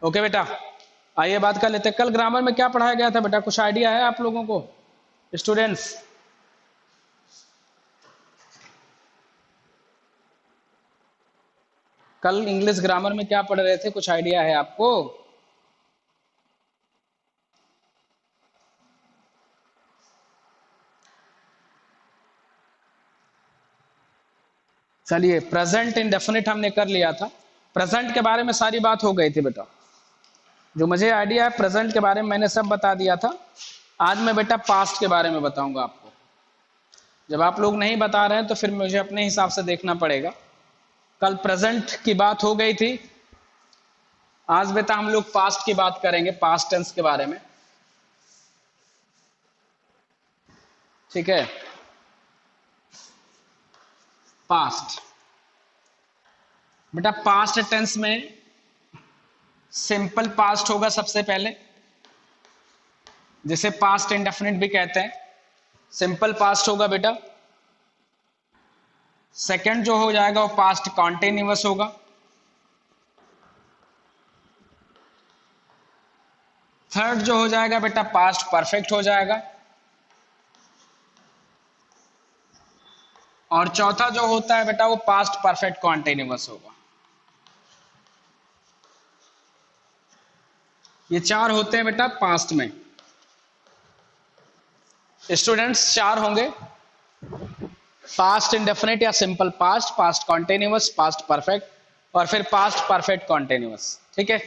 Okay बेटा, आइए बात कर लेते हैं। कल ग्रामर में क्या पढ़ाया गया था बेटा, कुछ आइडिया है आप लोगों को स्टूडेंट्स? कल इंग्लिश ग्रामर में क्या पढ़ रहे थे, कुछ आइडिया है आपको? चलिए, प्रेजेंट इंडेफिनिट हमने कर लिया था। प्रेजेंट के बारे में सारी बात हो गई थी बेटा। जो मुझे आइडिया है प्रेजेंट के बारे में मैंने सब बता दिया था। आज मैं बेटा पास्ट के बारे में बताऊंगा आपको। जब आप लोग नहीं बता रहे हैं तो फिर मुझे अपने हिसाब से देखना पड़ेगा। कल प्रेजेंट की बात हो गई थी, आज बेटा हम लोग पास्ट की बात करेंगे, पास्ट टेंस के बारे में। ठीक है, पास्ट बेटा, पास्ट टेंस में सिंपल पास्ट होगा सबसे पहले, जिसे पास्ट इंडेफिनिट भी कहते हैं। सिंपल पास्ट होगा बेटा। सेकंड जो हो जाएगा वो पास्ट कॉन्टिन्यूअस होगा। थर्ड जो हो जाएगा बेटा पास्ट परफेक्ट हो जाएगा। और चौथा जो होता है बेटा वो पास्ट परफेक्ट कॉन्टिन्यूअस होगा। ये चार होते हैं बेटा पास्ट में। स्टूडेंट्स चार होंगे, पास्ट इंडेफिनिट या simple past, past continuous, past perfect और फिर पास्ट परफेक्ट कॉन्टिन्यूअस। ठीक है,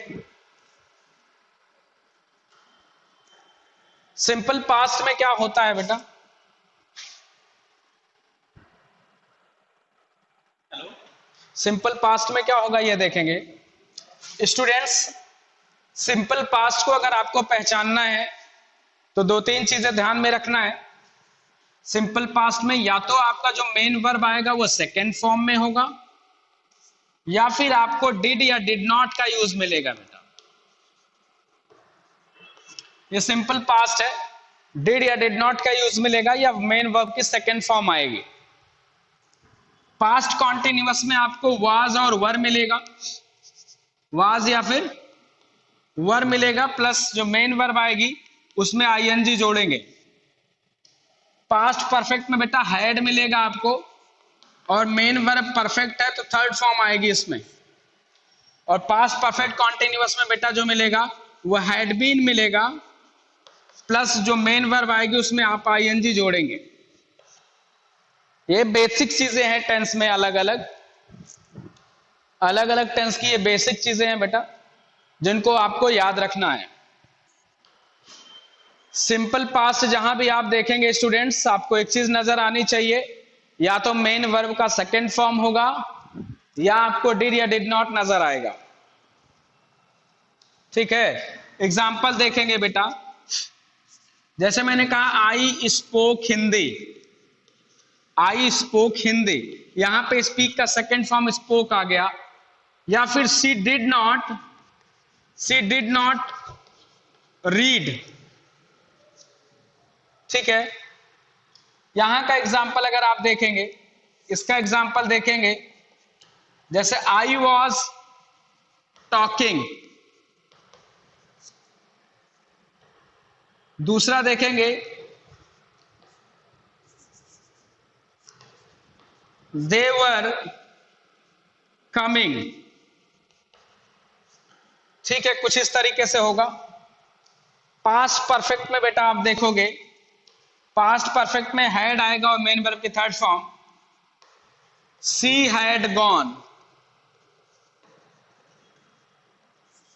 सिंपल पास्ट में क्या होता है बेटा? सिंपल पास्ट में क्या होगा ये देखेंगे स्टूडेंट्स। सिंपल पास्ट को अगर आपको पहचानना है तो दो तीन चीजें ध्यान में रखना है। सिंपल पास्ट में या तो आपका जो मेन वर्ब आएगा वो सेकेंड फॉर्म में होगा, या फिर आपको डिड या डिड नॉट का यूज मिलेगा बेटा। ये सिंपल पास्ट है, डिड या डिड नॉट का यूज मिलेगा या मेन वर्ब की सेकेंड फॉर्म आएगी। पास्ट कॉन्टिन्यूअस में आपको वाज और वर मिलेगा, वाज या फिर वर मिलेगा, प्लस जो मेन वर्ब आएगी उसमें आईएनजी जोड़ेंगे। पास्ट परफेक्ट में बेटा हैड मिलेगा आपको, और मेन वर्ब परफेक्ट है तो थर्ड फॉर्म आएगी इसमें। और पास्ट परफेक्ट कॉन्टिन्यूअस में बेटा जो मिलेगा वो हैड बीन मिलेगा, प्लस जो मेन वर्ब आएगी उसमें आप आईएनजी जोड़ेंगे। ये बेसिक चीजें हैं टेंस में, अलग अलग टेंस की ये बेसिक चीजें हैं बेटा, जिनको आपको याद रखना है। सिंपल पास्ट जहां भी आप देखेंगे स्टूडेंट्स, आपको एक चीज नजर आनी चाहिए, या तो मेन वर्ब का सेकेंड फॉर्म होगा या आपको डिड या डिड नॉट नजर आएगा। ठीक है, एग्जाम्पल देखेंगे बेटा। जैसे मैंने कहा I spoke Hindi, I spoke Hindi, यहां पे स्पीक का सेकेंड फॉर्म स्पोक आ गया। या फिर शी डिड नॉट रीड। ठीक है, यहां का एग्जाम्पल अगर आप देखेंगे, इसका एग्जाम्पल देखेंगे, जैसे आई वॉज टॉकिंग। दूसरा देखेंगे दे वर कमिंग। ठीक है, कुछ इस तरीके से होगा। पास्ट परफेक्ट में बेटा आप देखोगे, पास्ट परफेक्ट में हैड आएगा और मेन वर्ब की third form, she had gone,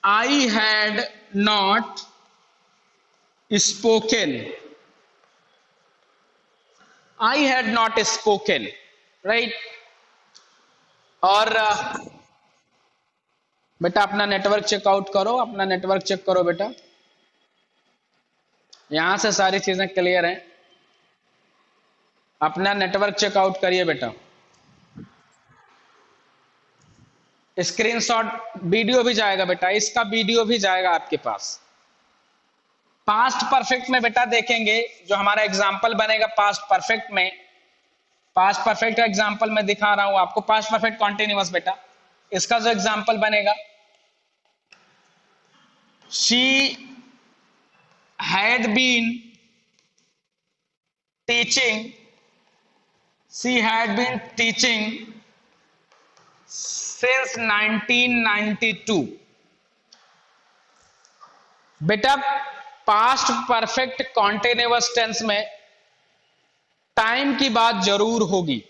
I had not spoken, I had not spoken, right. और बेटा अपना नेटवर्क चेकआउट करो, अपना नेटवर्क चेक करो बेटा, यहां से सारी चीजें क्लियर हैं। अपना नेटवर्क चेकआउट करिए बेटा। स्क्रीनशॉट वीडियो भी जाएगा बेटा, इसका वीडियो भी जाएगा आपके पास। पास्ट परफेक्ट में बेटा देखेंगे, जो हमारा एग्जाम्पल बनेगा पास्ट परफेक्ट में, पास्ट परफेक्ट का एग्जाम्पल मैं दिखा रहा हूं आपको, पास्ट परफेक्ट कॉन्टिन्यूअस बेटा, इसका जो एग्जाम्पल बनेगा she had been teaching since 1992। बेटा पास्ट परफेक्ट कॉन्टिन्यूअस टेंस में टाइम की बात जरूर होगी।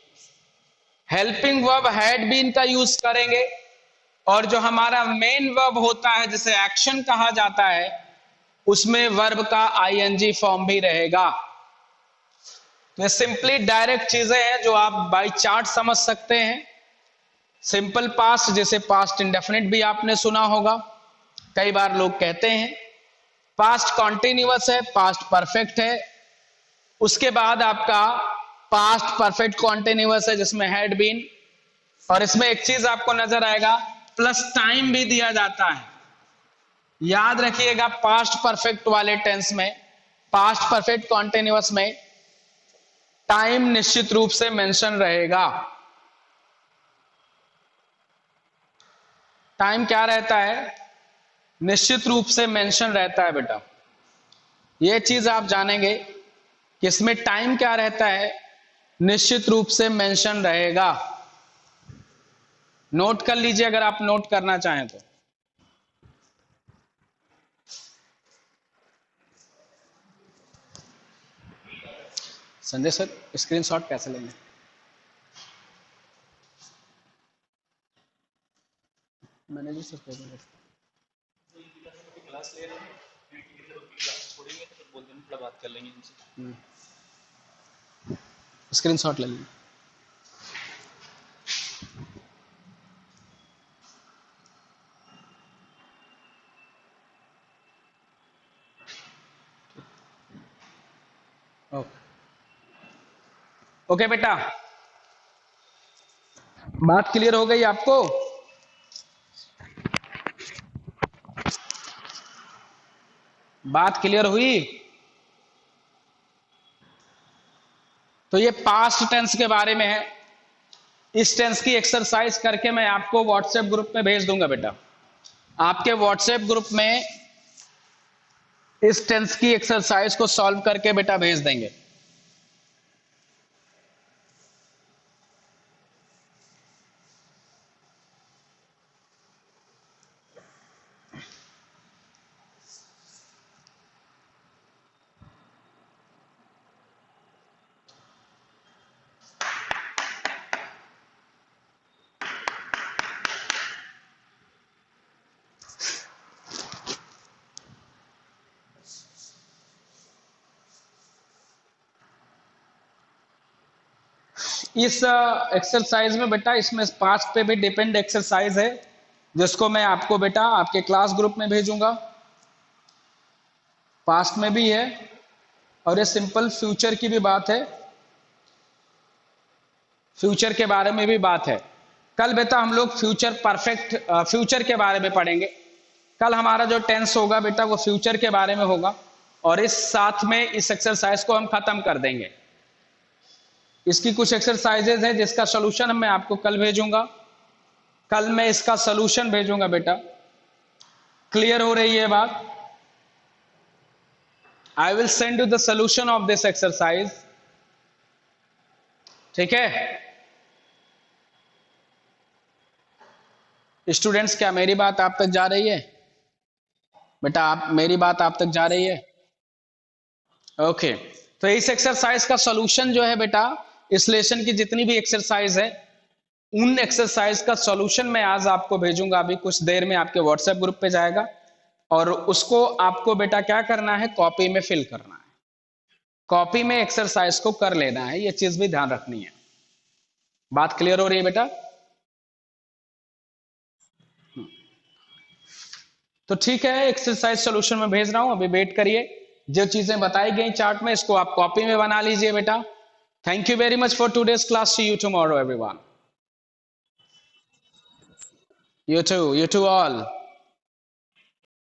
हेल्पिंग वर्ब हैड बीन का यूज करेंगे और जो हमारा मेन वर्ब होता है जिसे एक्शन कहा जाता है उसमें वर्ब का आईएनजी फॉर्म भी रहेगा। ये सिंपली डायरेक्ट चीजें हैं जो आप बाय चार्ट समझ सकते हैं। सिंपल पास्ट जैसे पास्ट इंडेफिनिट भी आपने सुना होगा, कई बार लोग कहते हैं। पास्ट कॉन्टिन्यूअस है, पास्ट परफेक्ट है, उसके बाद आपका पास्ट परफेक्ट कॉन्टिन्यूअस है जिसमें हैड बीन, और इसमें एक चीज आपको नजर आएगा प्लस टाइम भी दिया जाता है। याद रखिएगा पास्ट परफेक्ट वाले टेंस में, पास्ट परफेक्ट कॉन्टिन्यूअस में टाइम निश्चित रूप से मेंशन रहेगा। टाइम क्या रहता है? निश्चित रूप से मेंशन रहता है बेटा। यह चीज आप जानेंगे कि इसमें टाइम क्या रहता है, निश्चित रूप से मेंशन रहेगा। नोट कर लीजिए अगर आप नोट करना चाहें तो। संजय सर स्क्रीनशॉट कैसे लेंगे? मैनेजर सर क्लास ले रहे हैं, क्लास छोड़ेंगे तो बोल देना, बात कर लेंगे इनसे। स्क्रीनशॉट ले लेंगे। ओके बेटा, बात क्लियर हो गई आपको? बात क्लियर हुई? तो ये पास्ट टेंस के बारे में है। इस टेंस की एक्सरसाइज करके मैं आपको व्हाट्सएप ग्रुप में भेज दूंगा बेटा। आपके व्हाट्सएप ग्रुप में इस टेंस की एक्सरसाइज को सॉल्व करके बेटा भेज देंगे। इस एक्सरसाइज में बेटा, इसमें पास्ट पे भी डिपेंड एक्सरसाइज है जिसको मैं आपको बेटा आपके क्लास ग्रुप में भेजूंगा। पास्ट में भी है और ये सिंपल फ्यूचर की भी बात है, फ्यूचर के बारे में भी बात है। कल बेटा हम लोग फ्यूचर परफेक्ट फ्यूचर के बारे में पढ़ेंगे। कल हमारा जो टेंस होगा बेटा वो फ्यूचर के बारे में होगा और इस साथ में इस एक्सरसाइज को हम खत्म कर देंगे। इसकी कुछ एक्सरसाइजेज हैं जिसका सॉल्यूशन मैं आपको कल भेजूंगा। कल मैं इसका सॉल्यूशन भेजूंगा बेटा। क्लियर हो रही है बात? I will send you the solution of this exercise. ठीक है स्टूडेंट्स, क्या मेरी बात आप तक जा रही है बेटा? आप मेरी बात आप तक जा रही है? ओके तो इस एक्सरसाइज का सॉल्यूशन जो है बेटा, इस लेसन की जितनी भी एक्सरसाइज है उन एक्सरसाइज का सॉल्यूशन मैं आज आपको भेजूंगा। अभी कुछ देर में आपके व्हाट्सएप ग्रुप पे जाएगा और उसको आपको बेटा क्या करना है, कॉपी में फिल करना है। कॉपी में एक्सरसाइज को कर लेना है, ये चीज भी ध्यान रखनी है। बात क्लियर हो रही है बेटा? तो ठीक है, एक्सरसाइज सॉल्यूशन में भेज रहा हूं, अभी वेट करिए। जो चीजें बताई गई चार्ट में इसको आप कॉपी में बना लीजिए बेटा। Thank you very much for today's class. See you tomorrow everyone. You too all.